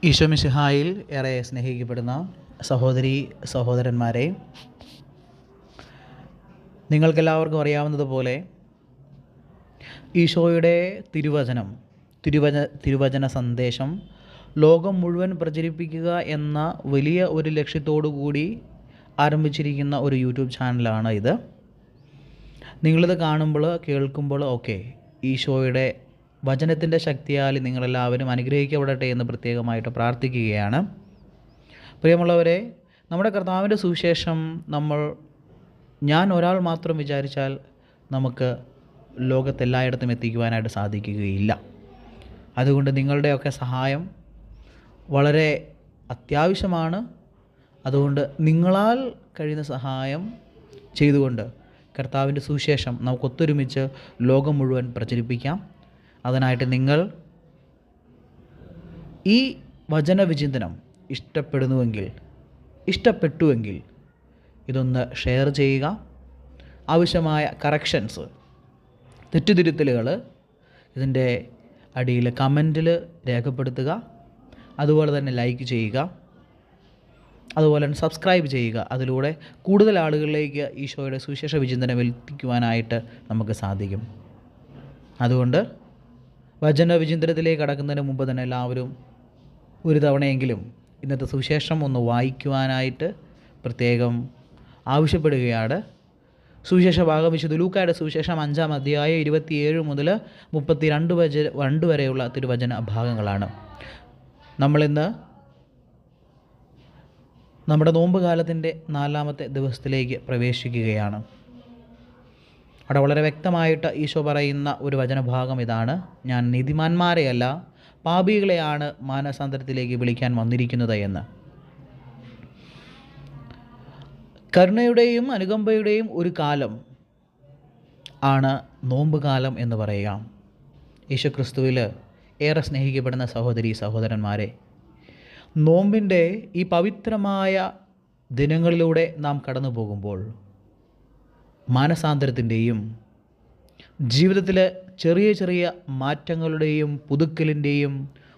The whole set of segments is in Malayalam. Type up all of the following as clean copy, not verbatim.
ഈശോ മിശിഹായിൽ ഏറെ സ്നേഹിക്കപ്പെടുന്ന സഹോദരി സഹോദരന്മാരെ, നിങ്ങൾക്കെല്ലാവർക്കും അറിയാവുന്നതുപോലെ ഈശോയുടെ തിരുവചന സന്ദേശം ലോകം മുഴുവൻ പ്രചരിപ്പിക്കുക എന്ന വലിയ ഒരു ലക്ഷ്യത്തോടു കൂടി ആരംഭിച്ചിരിക്കുന്ന ഒരു യൂട്യൂബ് ചാനലാണ് ഇത്. നിങ്ങളിത് കാണുമ്പോൾ കേൾക്കുമ്പോൾ ഈശോയുടെ വചനത്തിൻ്റെ ശക്തിയാൽ നിങ്ങളെല്ലാവരും അനുഗ്രഹിക്കപ്പെടട്ടെ എന്ന് പ്രത്യേകമായിട്ട് പ്രാർത്ഥിക്കുകയാണ്. പ്രിയമുള്ളവരെ, നമ്മുടെ കർത്താവിൻ്റെ സുവിശേഷം ഞാൻ ഒരാൾ മാത്രം വിചാരിച്ചാൽ നമുക്ക് ലോകത്തെല്ലായിടത്തും എത്തിക്കുവാനായിട്ട് സാധിക്കുകയില്ല. അതുകൊണ്ട് നിങ്ങളുടെയൊക്കെ സഹായം വളരെ അത്യാവശ്യമാണ്. അതുകൊണ്ട് നിങ്ങളാൽ കഴിയുന്ന സഹായം ചെയ്തുകൊണ്ട് കർത്താവിൻ്റെ സുവിശേഷം നമുക്കൊത്തൊരുമിച്ച് ലോകം മുഴുവൻ പ്രചരിപ്പിക്കാം. അതിനായിട്ട് നിങ്ങൾ ഈ വചനവിചിന്തനം ഇഷ്ടപ്പെട്ടുവെങ്കിൽ ഇതൊന്ന് ഷെയർ ചെയ്യുക. ആവശ്യമായ കറക്ഷൻസ്, തെറ്റുതിരുത്തലുകൾ ഇതിൻ്റെ അടിയിൽ കമൻറ്റിൽ രേഖപ്പെടുത്തുക. അതുപോലെ തന്നെ ലൈക്ക് ചെയ്യുക. അതുപോലെ തന്നെ സബ്സ്ക്രൈബ് ചെയ്യുക. അതിലൂടെ കൂടുതൽ ആളുകളിലേക്ക് ഈശോയുടെ സുവിശേഷ വിചിന്തനം എത്തിക്കുവാനായിട്ട് നമുക്ക് സാധിക്കും. അതുകൊണ്ട് വചനവിചിന്തനത്തിലേക്ക് കടക്കുന്നതിന് മുമ്പ് തന്നെ എല്ലാവരും ഒരു തവണയെങ്കിലും ഇന്നത്തെ സുവിശേഷം ഒന്ന് വായിക്കുവാനായിട്ട് പ്രത്യേകം ആവശ്യപ്പെടുകയാണ്. സുവിശേഷ ഭാഗം വിശുദ്ധ ലൂക്കായുടെ സുവിശേഷം 5-ാം അധ്യായം 27 മുതൽ 32 വരെയുള്ള തിരുവചന ഭാഗങ്ങളാണ്. നമ്മളിന്ന് നമ്മുടെ നോമ്പ് കാലത്തിൻ്റെ 4-ാമത്തെ ദിവസത്തിലേക്ക് പ്രവേശിക്കുകയാണ്. അവിടെ വളരെ വ്യക്തമായിട്ട് ഈശോ പറയുന്ന ഒരു വചനഭാഗം ഇതാണ്: ഞാൻ നീതിമാന്മാരെയല്ല പാപികളെയാണ് മാനസാന്തരത്തിലേക്ക് വിളിക്കാൻ വന്നിരിക്കുന്നത് എന്ന്. കരുണയുടെയും അനുകമ്പയുടെയും ഒരു കാലം ആണ് നോമ്പ് കാലം എന്ന് പറയുക. യേശു ക്രിസ്തുവിൽ ഏറെ സ്നേഹിക്കപ്പെടുന്ന സഹോദരി സഹോദരന്മാരെ, നോമ്പിൻ്റെ ഈ പവിത്രമായ ദിനങ്ങളിലൂടെ നാം കടന്നു പോകുമ്പോൾ മാനസാന്തരത്തിൻ്റെയും ജീവിതത്തിലെ ചെറിയ ചെറിയ മാറ്റങ്ങളുടെയും പുതുക്കലിൻ്റെയും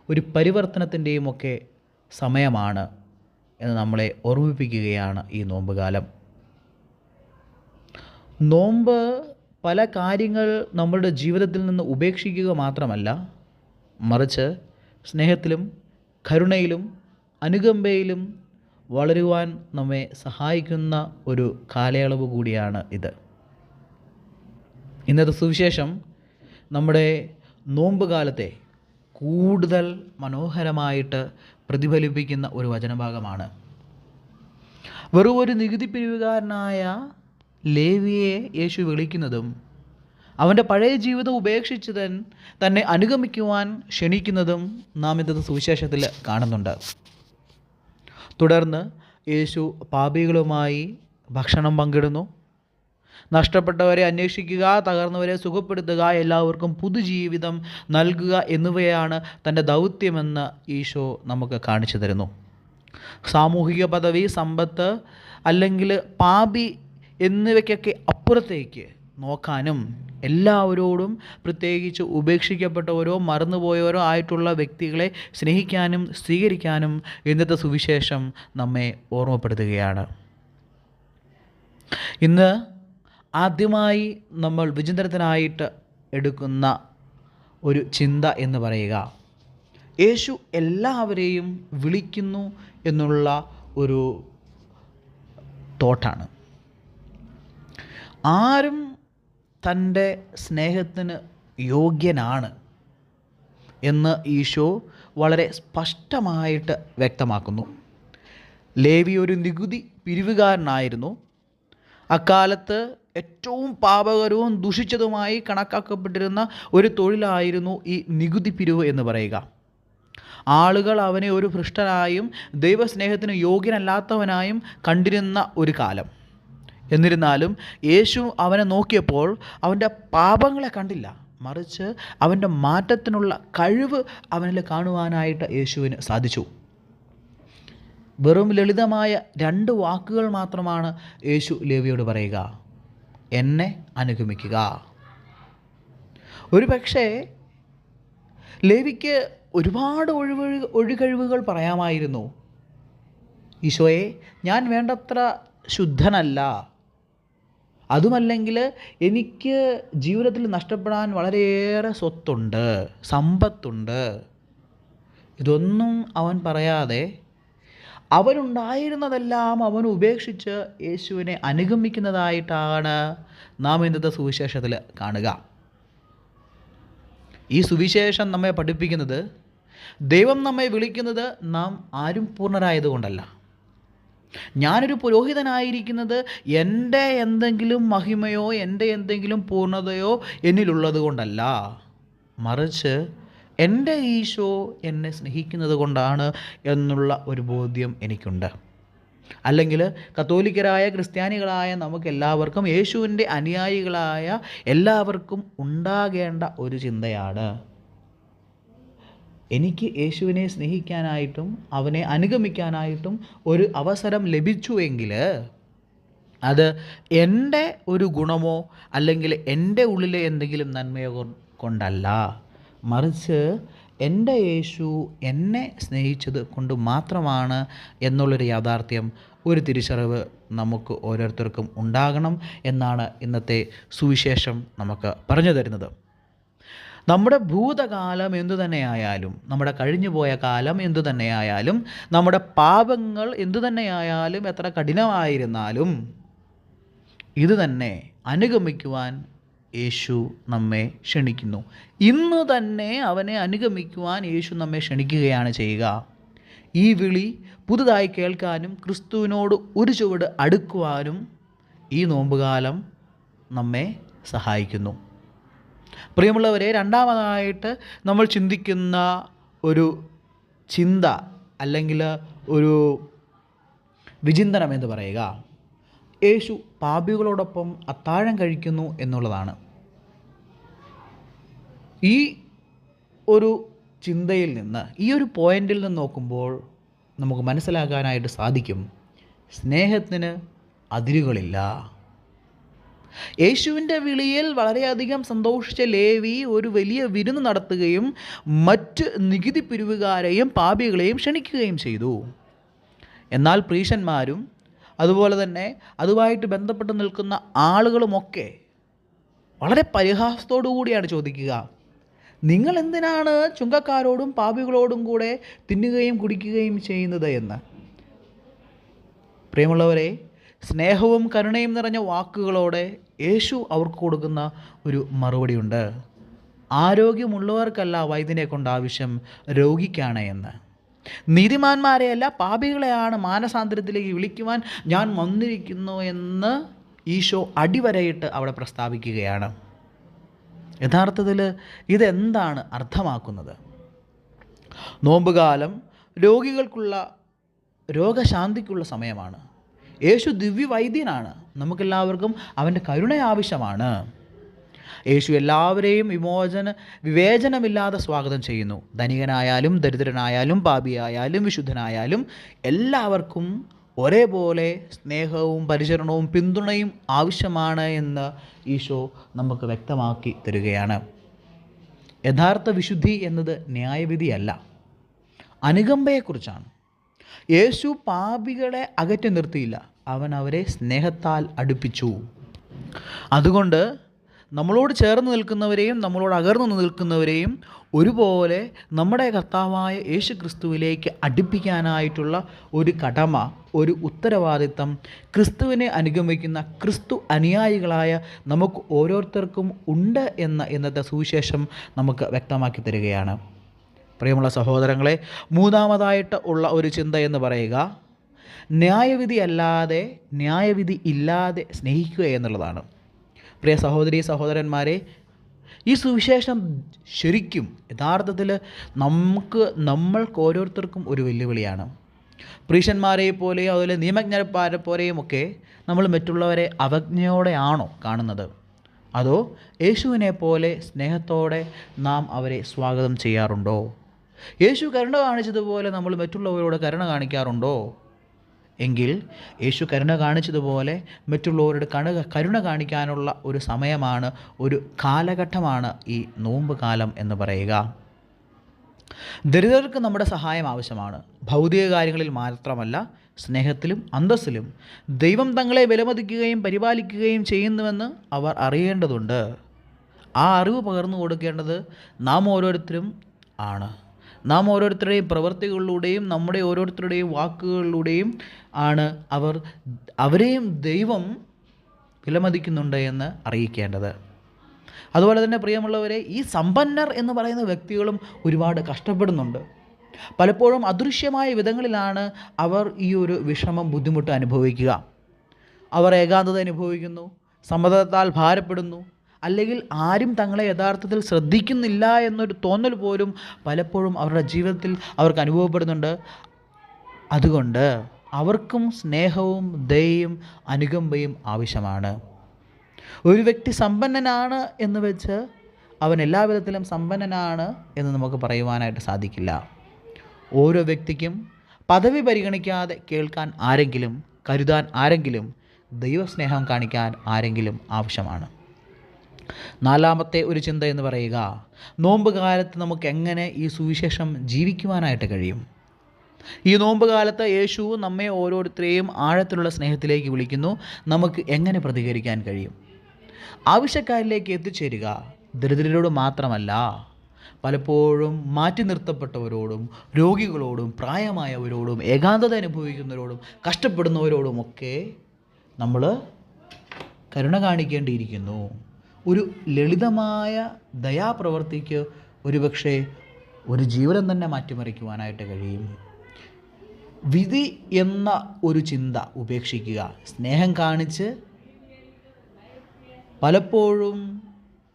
ഒരു പരിവർത്തനത്തിൻ്റെയും ഒക്കെ സമയമാണ് എന്ന് നമ്മളെ ഓർമ്മിപ്പിക്കുകയാണ് ഈ നോമ്പ് കാലം. നോമ്പ് പല കാര്യങ്ങൾ നമ്മളുടെ ജീവിതത്തിൽ നിന്ന് ഉപേക്ഷിക്കുക മാത്രമല്ല, മറിച്ച് സ്നേഹത്തിലും കരുണയിലും അനുകമ്പയിലും വളരുവാൻ നമ്മെ സഹായിക്കുന്ന ഒരു കാലയളവ് കൂടിയാണ് ഇത്. ഇന്നത്തെ സുവിശേഷം നമ്മുടെ നോമ്പ് കാലത്തെ കൂടുതൽ മനോഹരമായിട്ട് പ്രതിഫലിപ്പിക്കുന്ന ഒരു വചനഭാഗമാണ്. വെറും ഒരു നികുതി പിരിവുകാരനായ ലേവിയെ യേശു വിളിക്കുന്നതും അവൻ്റെ പഴയ ജീവിതം ഉപേക്ഷിച്ച് തന്നെ അനുഗമിക്കുവാൻ ക്ഷണിക്കുന്നതും നാം ഇന്നത്തെ സുവിശേഷത്തിൽ കാണുന്നുണ്ട്. തുടർന്ന് യേശു പാപികളുമായി ഭക്ഷണം പങ്കിടുന്നു. നഷ്ടപ്പെട്ടവരെ അന്വേഷിക്കുക, തകർന്നവരെ സുഖപ്പെടുത്തുക, എല്ലാവർക്കും പുതുജീവിതം നൽകുക എന്നിവയാണ് തൻ്റെ ദൗത്യമെന്ന് ഈശോ നമുക്ക് കാണിച്ചു തരുന്നു. സാമൂഹിക പദവി, സമ്പത്ത് അല്ലെങ്കിൽ പാപി എന്നിവയ്ക്കൊക്കെ അപ്പുറത്തേക്ക് നോക്കാനും എല്ലാവരോടും, പ്രത്യേകിച്ച് ഉപേക്ഷിക്കപ്പെട്ടവരോ മറന്നുപോയവരോ ആയിട്ടുള്ള വ്യക്തികളെ സ്നേഹിക്കാനും സ്വീകരിക്കാനും ഇന്നത്തെ സുവിശേഷം നമ്മെ ഓർമ്മപ്പെടുത്തുകയാണ്. ഇന്ന് ആദ്യമായി നമ്മൾ വിചിന്തനത്തിനായിട്ട് എടുക്കുന്ന ഒരു ചിന്ത എന്ന് പറയുക, യേശു എല്ലാവരെയും വിളിക്കുന്നു എന്നുള്ള ഒരു തോട്ടാണ്. ആരും തൻ്റെ സ്നേഹത്തിന് യോഗ്യനാണ് എന്ന് ഈശോ വളരെ സ്പഷ്ടമായിട്ട് വ്യക്തമാക്കുന്നു. ലേവി ഒരു നികുതി പിരിവുകാരനായിരുന്നു. അക്കാലത്ത് ഏറ്റവും പാപകരവും ദുഷിച്ചതുമായി കണക്കാക്കപ്പെട്ടിരുന്ന ഒരു തൊഴിലായിരുന്നു ഈ നികുതി പിരിവ് എന്ന് പറയുക. ആളുകൾ അവനെ ഒരു ഭ്രഷ്ടനായും ദൈവസ്നേഹത്തിന് യോഗ്യനല്ലാത്തവനായും കണ്ടിരുന്ന ഒരു കാലം. എന്നിരുന്നാലും യേശു അവനെ നോക്കിയപ്പോൾ അവൻ്റെ പാപങ്ങളെ കണ്ടില്ല, മറിച്ച് അവൻ്റെ മാറ്റത്തിനുള്ള കഴിവ് അവനിൽ കാണുവാനായിട്ട് യേശുവിന് സാധിച്ചു. വെറും ലളിതമായ 2 വാക്കുകൾ മാത്രമാണ് യേശു ലേവിയോട് പറയുക: എന്നെ അനുഗമിക്കുക. ഒരു പക്ഷേ ലേവിക്ക് ഒരുപാട് ഒഴികഴിവുകൾ പറയാമായിരുന്നു. ഈശോയെ, ഞാൻ വേണ്ടത്ര ശുദ്ധനല്ല, അതുമല്ലെങ്കിൽ എനിക്ക് ജീവിതത്തിൽ നഷ്ടപ്പെടാൻ വളരെയേറെ സ്വത്തുണ്ട്, സമ്പത്തുണ്ട്. ഇതൊന്നും അവൻ പറയാതെ അവനുണ്ടായിരുന്നതെല്ലാം അവൻ ഉപേക്ഷിച്ച് യേശുവിനെ അനുഗമിക്കുന്നതായിട്ടാണ് നാം ഇന്നത്തെ സുവിശേഷത്തിൽ കാണുക. ഈ സുവിശേഷം നമ്മെ പഠിപ്പിക്കുന്നത് ദൈവം നമ്മെ വിളിക്കുന്നത് നാം ആരും പൂർണ്ണരായതുകൊണ്ടല്ല. ഞാനൊരു പുരോഹിതനായിരിക്കുന്നത് എൻ്റെ എന്തെങ്കിലും മഹിമയോ എൻ്റെ എന്തെങ്കിലും പൂർണ്ണതയോ എന്നിലുള്ളത് കൊണ്ടല്ല, മറിച്ച് എൻ്റെ ഈശോ എന്നെ സ്നേഹിക്കുന്നത് കൊണ്ടാണ് എന്നുള്ള ഒരു ബോധ്യം എനിക്കുണ്ട്. അല്ലെങ്കിൽ കത്തോലിക്കരായ ക്രിസ്ത്യാനികളായ നമുക്കെല്ലാവർക്കും, യേശുവിൻ്റെ അനുയായികളായ എല്ലാവർക്കും ഉണ്ടാകേണ്ട ഒരു ചിന്തയാണ്, എനിക്ക് യേശുവിനെ സ്നേഹിക്കാനായിട്ടും അവനെ അനുഗമിക്കാനായിട്ടും ഒരു അവസരം ലഭിച്ചുവെങ്കിൽ അത് എൻ്റെ ഒരു ഗുണമോ അല്ലെങ്കിൽ എൻ്റെ ഉള്ളിലെ എന്തെങ്കിലും നന്മയോ കൊണ്ടല്ല, മറിച്ച് എൻ്റെ യേശു എന്നെ സ്നേഹിച്ചത് കൊണ്ട് മാത്രമാണ് എന്നുള്ളൊരു യാഥാർത്ഥ്യം, ഒരു തിരിച്ചറിവ് നമുക്ക് ഓരോരുത്തർക്കും ഉണ്ടാകണം എന്നാണ് ഇന്നത്തെ സുവിശേഷം നമുക്ക് പറഞ്ഞു തരുന്നത്. നമ്മുടെ ഭൂതകാലം എന്തു തന്നെയായാലും, നമ്മുടെ കഴിഞ്ഞുപോയ കാലം എന്തു തന്നെയായാലും, നമ്മുടെ പാപങ്ങൾ എന്തു തന്നെയായാലും, എത്ര കഠിനമായിരുന്നാലും ഇത് തന്നെ അനുഗമിക്കുവാൻ യേശു നമ്മെ ക്ഷണിക്കുന്നു. ഇന്ന് തന്നെ അവനെ അനുഗമിക്കുവാൻ യേശു നമ്മെ ക്ഷണിക്കുകയാണ് ചെയ്യുക. ഈ വിളി പുതുതായി കേൾക്കാനും ക്രിസ്തുവിനോട് ഒരു ചുവട് അടുക്കുവാനും ഈ നോമ്പുകാലം നമ്മെ സഹായിക്കുന്നു. പ്രിയമുള്ളവരെ, രണ്ടാമതായിട്ട് നമ്മൾ ചിന്തിക്കുന്ന ഒരു ചിന്ത അല്ലെങ്കിൽ ഒരു വിചിന്തനം എന്ന് പറയുക, യേശു പാപികളോടൊപ്പം അത്താഴം കഴിക്കുന്നു എന്നുള്ളതാണ്. ഈ ഒരു ചിന്തയിൽ നിന്ന്, ഈ ഒരു പോയിന്റിൽ നിന്ന് നോക്കുമ്പോൾ നമുക്ക് മനസ്സിലാക്കാനായിട്ട് സാധിക്കും, സ്നേഹത്തിന് അതിരുകളില്ല. യേശുവിൻ്റെ വിളിയിൽ വളരെയധികം സന്തോഷിച്ച ലേവി ഒരു വലിയ വിരുന്ന് നടത്തുകയും മറ്റ് നികുതി പിരിവുകാരെയും പാപികളെയും ക്ഷണിക്കുകയും ചെയ്തു. എന്നാൽ പ്രീശന്മാരും അതുപോലെ തന്നെ അതുമായിട്ട് ബന്ധപ്പെട്ട് നിൽക്കുന്ന ആളുകളുമൊക്കെ വളരെ പരിഹാസത്തോടു കൂടിയാണ് ചോദിക്കുക, നിങ്ങൾ എന്തിനാണ് ചുങ്കക്കാരോടും പാപികളോടും കൂടെ തിന്നുകയും കുടിക്കുകയും ചെയ്യുന്നത് എന്ന്. പ്രിയമുള്ളവരെ, സ്നേഹവും കരുണയും നിറഞ്ഞ വാക്കുകളോടെ യേശു അവർക്ക് കൊടുക്കുന്ന ഒരു മറുപടിയുണ്ട്. ആരോഗ്യമുള്ളവർക്കല്ല വൈദ്യനെ കൊണ്ട് ആവശ്യം, രോഗിക്കാണ് എന്ന്. നീതിമാന്മാരെയല്ല പാപികളെയാണ് മാനസാന്തരത്തിലേക്ക് വിളിക്കുവാൻ ഞാൻ വന്നിരിക്കുന്നു എന്ന് ഈശോ അടിവരയിട്ട് അവിടെ പ്രസ്താവിക്കുകയാണ്. യഥാർത്ഥത്തിൽ ഇതെന്താണ് അർത്ഥമാക്കുന്നത്? നോമ്പുകാലം രോഗികൾക്കുള്ള രോഗശാന്തിക്കുള്ള സമയമാണ്. യേശു ദിവ്യവൈദ്യനാണ്. നമുക്കെല്ലാവർക്കും അവൻ്റെ കരുണ ആവശ്യമാണ്. യേശു എല്ലാവരെയും വിവേചനമില്ലാതെ സ്വാഗതം ചെയ്യുന്നു. ധനികനായാലും ദരിദ്രനായാലും പാപിയായാലും വിശുദ്ധനായാലും എല്ലാവർക്കും ഒരേപോലെ സ്നേഹവും പരിചരണവും പിന്തുണയും ആവശ്യമാണ് എന്ന് ഈശോ നമുക്ക് വ്യക്തമാക്കി തരികയാണ്. യഥാർത്ഥ വിശുദ്ധി എന്നത് ന്യായവിധിയല്ല, അനുകമ്പയെക്കുറിച്ചാണ്. യേശു പാപികളെ അകറ്റി നിർത്തിയില്ല, അവൻ അവരെ സ്നേഹത്താൽ അടുപ്പിച്ചു. അതുകൊണ്ട് നമ്മളോട് ചേർന്ന് നിൽക്കുന്നവരെയും നമ്മളോട് അകർന്നു നിൽക്കുന്നവരെയും ഒരുപോലെ നമ്മുടെ കർത്താവായ യേശു ക്രിസ്തുവിലേക്ക് അടുപ്പിക്കാനായിട്ടുള്ള ഒരു കടമ, ഒരു ഉത്തരവാദിത്തം ക്രിസ്തുവിനെ അനുഗമിക്കുന്ന ക്രിസ്തു അനുയായികളായ നമുക്ക് ഓരോരുത്തർക്കും ഉണ്ട് എന്ന ഇന്നത്തെ സുവിശേഷം നമുക്ക് വ്യക്തമാക്കി തരികയാണ്. പ്രിയമുള്ള സഹോദരങ്ങളെ, മൂന്നാമതായിട്ട് ഉള്ള ഒരു ചിന്ത എന്ന് പറയുക, ന്യായവിധി അല്ലാതെ ന്യായവിധി ഇല്ലാതെ സ്നേഹിക്കുക എന്നുള്ളതാണ്. പ്രിയ സഹോദരീ സഹോദരന്മാരെ, ഈ സുവിശേഷം ശരിക്കും യഥാർത്ഥത്തിൽ നമ്മൾക്ക് ഓരോരുത്തർക്കും ഒരു വെല്ലുവിളിയാണ്. പ്രീശന്മാരെ പോലെയോ അതുപോലെ നിയമജ്ഞന്മാരെ പോലെയും ഒക്കെ നമ്മൾ മറ്റുള്ളവരെ അവജ്ഞയോടെയാണോ കാണുന്നത്? അതോ യേശുവിനെ പോലെ സ്നേഹത്തോടെ നാം അവരെ സ്വാഗതം ചെയ്യാറുണ്ടോ? യേശു കരുണ കാണിച്ചതുപോലെ നമ്മൾ മറ്റുള്ളവരോട് കരുണ കാണിക്കാറുണ്ടോ? എങ്കിൽ യേശു കരുണ കാണിച്ചതുപോലെ മറ്റുള്ളവരോട് കരുണ കാണിക്കാനുള്ള ഒരു സമയമാണ്, ഒരു കാലഘട്ടമാണ് ഈ നോമ്പ് കാലം എന്ന് പറയുക. ദരിദ്രർക്ക് നമ്മുടെ സഹായം ആവശ്യമാണ്. ഭൗതിക കാര്യങ്ങളിൽ മാത്രമല്ല, സ്നേഹത്തിലും അന്തസ്സിലും ദൈവം തങ്ങളെ വിലമതിക്കുകയും പരിപാലിക്കുകയും ചെയ്യുന്നുവെന്ന് അവർ അറിയേണ്ടതുണ്ട്. ആ അറിവ് പകർന്നു കൊടുക്കേണ്ടത് നാം ഓരോരുത്തരും ആണ്. നാം ഓരോരുത്തരുടെയും പ്രവൃത്തികളിലൂടെയും നമ്മുടെ ഓരോരുത്തരുടെയും വാക്കുകളിലൂടെയും ആണ് അവരെയും ദൈവം വിലമതിക്കുന്നുണ്ട് എന്ന് അറിയിക്കേണ്ടത്. അതുപോലെ തന്നെ പ്രിയമുള്ളവരെ, ഈ സമ്പന്നർ എന്ന് പറയുന്ന വ്യക്തികളും ഒരുപാട് കഷ്ടപ്പെടുന്നുണ്ട്. പലപ്പോഴും അദൃശ്യമായ വിധങ്ങളിലാണ് അവർ ഈ ഒരു വിഷമം, ബുദ്ധിമുട്ട് അനുഭവിക്കുക. അവർ ഏകാന്തത അനുഭവിക്കുന്നു, സമ്മതത്താൽ ഭാരപ്പെടുന്നു, അല്ലെങ്കിൽ ആരും തങ്ങളെ യഥാർത്ഥത്തിൽ ശ്രദ്ധിക്കുന്നില്ല എന്നൊരു തോന്നൽ പോലും പലപ്പോഴും അവരുടെ ജീവിതത്തിൽ അവർക്ക് അനുഭവപ്പെടുന്നുണ്ട്. അതുകൊണ്ട് അവർക്കും സ്നേഹവും ദയയും അനുകമ്പയും ആവശ്യമാണ്. ഒരു വ്യക്തി സമ്പന്നനാണ് എന്ന് വെച്ച് അവൻ എല്ലാ വിധത്തിലും സമ്പന്നനാണ് എന്ന് നമുക്ക് പറയുവാനായിട്ട് സാധിക്കില്ല. ഓരോ വ്യക്തിക്കും പദവി പരിഗണിക്കാതെ കേൾക്കാൻ ആരെങ്കിലും, കരുതാൻ ആരെങ്കിലും, ദൈവസ്നേഹം കാണിക്കാൻ ആരെങ്കിലും ആവശ്യമാണ്. നാലാമത്തെ ഒരു ചിന്ത എന്ന് പറയുക, നോമ്പ് കാലത്ത് നമുക്ക് എങ്ങനെ ഈ സുവിശേഷം ജീവിക്കുവാനായിട്ട് കഴിയും? ഈ നോമ്പ് കാലത്ത് യേശു നമ്മെ ഓരോരുത്തരെയും ആഴത്തിലുള്ള സ്നേഹത്തിലേക്ക് വിളിക്കുന്നു. നമുക്ക് എങ്ങനെ പ്രതികരിക്കാൻ കഴിയും? ആവശ്യക്കാരിലേക്ക് എത്തിച്ചേരുക ദരിദ്രരോട് മാത്രമല്ല, പലപ്പോഴും മാറ്റി നിർത്തപ്പെട്ടവരോടും, രോഗികളോടും, പ്രായമായവരോടും, ഏകാന്തത അനുഭവിക്കുന്നവരോടും, കഷ്ടപ്പെടുന്നവരോടുമൊക്കെ നമ്മൾ കരുണ കാണിക്കേണ്ടിയിരിക്കുന്നു. ഒരു ലളിതമായ ദയാപ്രവൃത്തിക്ക് ഒരുപക്ഷെ ഒരു ജീവിതം തന്നെ മാറ്റിമറിക്കുവാനായിട്ട് കഴിയും. വിധി എന്ന ഒരു ചിന്ത ഉപേക്ഷിക്കുക. സ്നേഹം കാണിച്ച് പലപ്പോഴും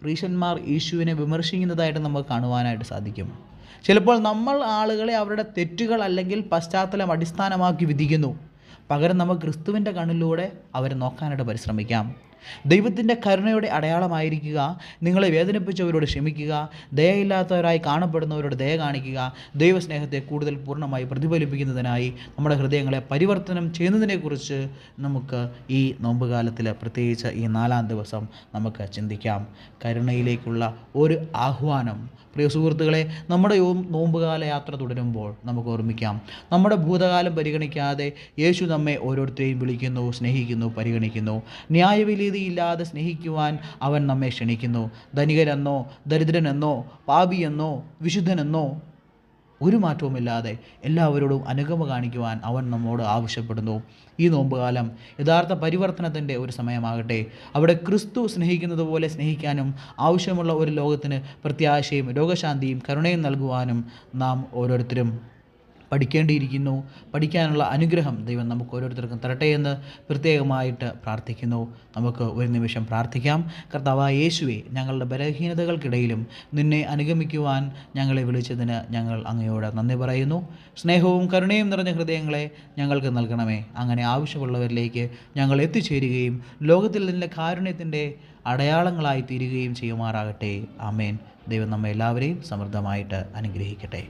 പ്രീശന്മാർ യേശുവിനെ വിമർശിക്കുന്നതായിട്ട് നമുക്ക് കാണുവാനായിട്ട് സാധിക്കും. ചിലപ്പോൾ നമ്മൾ ആളുകളെ അവരുടെ തെറ്റുകൾ അല്ലെങ്കിൽ പശ്ചാത്തലം അടിസ്ഥാനമാക്കി വിധിക്കുന്നു. പകരം നമുക്ക് ക്രിസ്തുവിൻ്റെ കണ്ണിലൂടെ അവരെ നോക്കാനായിട്ട് പരിശ്രമിക്കാം. ദൈവത്തിൻ്റെ കരുണയുടെ അടയാളമായിരിക്കുക നിങ്ങളെ വേദനിപ്പിച്ചവരോട് ക്ഷമിക്കുക, ദയയില്ലാത്തവരായി കാണപ്പെടുന്നവരോട് ദയ കാണിക്കുക, ദൈവസ്നേഹത്തെ കൂടുതൽ പൂർണ്ണമായി പ്രതിഫലിപ്പിക്കുന്നതിനായി നമ്മുടെ ഹൃദയങ്ങളെ പരിവർത്തനം ചെയ്യുന്നതിനെക്കുറിച്ച് നമുക്ക് ഈ നോമ്പുകാലത്തിൽ, പ്രത്യേകിച്ച് ഈ 4-ാം ദിവസം നമുക്ക് ചിന്തിക്കാം. കരുണയിലേക്കുള്ള ഒരു ആഹ്വാനം. പ്രിയ സുഹൃത്തുക്കളെ, നമ്മുടെ നോമ്പുകാല യാത്ര തുടരുമ്പോൾ നമുക്ക് ഓർമ്മിക്കാം, നമ്മുടെ ഭൂതകാലം പരിഗണിക്കാതെ യേശു നമ്മെ ഓരോരുത്തരെയും വിളിക്കുന്നു, സ്നേഹിക്കുന്നു, പരിഗണിക്കുന്നു. ന്യായവിലീതിയില്ലാതെ സ്നേഹിക്കുവാൻ അവൻ നമ്മെ ക്ഷണിക്കുന്നു. ധനികരെന്നോ ദരിദ്രനെന്നോ പാപിയെന്നോ വിശുദ്ധനെന്നോ ഒരു മാറ്റവുമില്ലാതെ എല്ലാവരോടും അനുകമ്പ കാണിക്കുവാൻ അവൻ നമ്മോട് ആവശ്യപ്പെടുന്നു. ഈ നോമ്പുകാലം യഥാർത്ഥ പരിവർത്തനത്തിൻ്റെ ഒരു സമയമാകട്ടെ. അവിടെ ക്രിസ്തു സ്നേഹിക്കുന്നത് പോലെ സ്നേഹിക്കാനും ആവശ്യമുള്ള ഒരു ലോകത്തിന് പ്രത്യാശയും രോഗശാന്തിയും കരുണയും നൽകുവാനും നാം ഓരോരുത്തരും പഠിക്കേണ്ടിയിരിക്കുന്നു. പഠിക്കാനുള്ള അനുഗ്രഹം ദൈവം നമുക്ക് ഓരോരുത്തർക്കും തരട്ടെ എന്ന് പ്രത്യേകമായിട്ട് പ്രാർത്ഥിക്കുന്നു. നമുക്ക് ഒരു നിമിഷം പ്രാർത്ഥിക്കാം. കർത്താവായ യേശുവേ, ഞങ്ങളുടെ ബലഹീനതകൾക്കിടയിലും നിന്നെ അനുഗമിക്കുവാൻ ഞങ്ങളെ വിളിച്ചതിന് ഞങ്ങൾ അങ്ങയോട് നന്ദി പറയുന്നു. സ്നേഹവും കരുണയും നിറഞ്ഞ ഹൃദയങ്ങളെ ഞങ്ങൾക്ക് നൽകണമേ. അങ്ങനെ ആവശ്യമുള്ളവരിലേക്ക് ഞങ്ങൾ എത്തിച്ചേരുകയും ലോകത്തിൽ നിന്റെ കാരുണ്യത്തിൻ്റെ അടയാളങ്ങളായി തീരുകയും ചെയ്യുമാറാകട്ടെ. ആമേൻ. ദൈവം നമ്മെ എല്ലാവരെയും സമൃദ്ധമായിട്ട് അനുഗ്രഹിക്കട്ടെ.